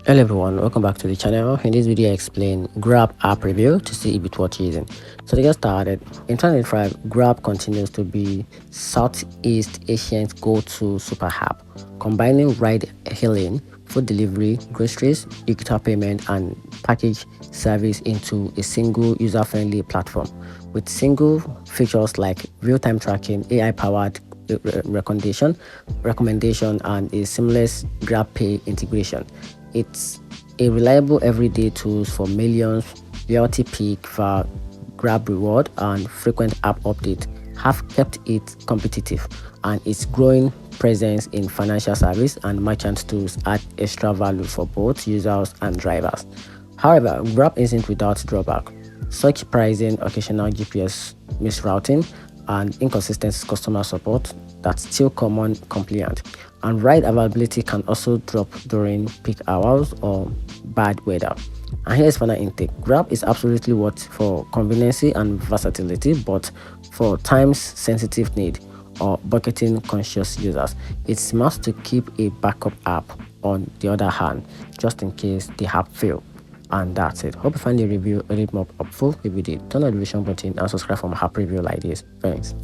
Hello everyone, welcome back to the channel. In this video I explain Grab app review to see if it's worth using. So to get started, in 2025, Grab continues to be Southeast Asia's go-to super app, combining ride hailing, food delivery, groceries, digital payment, and package service into a single user-friendly platform with single features like real-time tracking, AI-powered recommendation, and a seamless Grab Pay integration. It's a reliable everyday tool for millions. Loyalty peak for Grab reward and frequent app update have kept it competitive, and its growing presence in financial service and merchant tools add extra value for both users and drivers. However, Grab isn't without drawback. Such pricing, occasional GPS misrouting, and inconsistent customer support that's still common complaint, and ride availability can also drop during peak hours or bad weather. And here's final intake. Grab is absolutely worth for convenience and versatility, but for times sensitive need or budgeting conscious users, it's must to keep a backup app on the other hand, just in case the app fail. And that's it. Hope you find the review a little more helpful. If you did, turn on the notification button and subscribe for more app review like this. Thanks.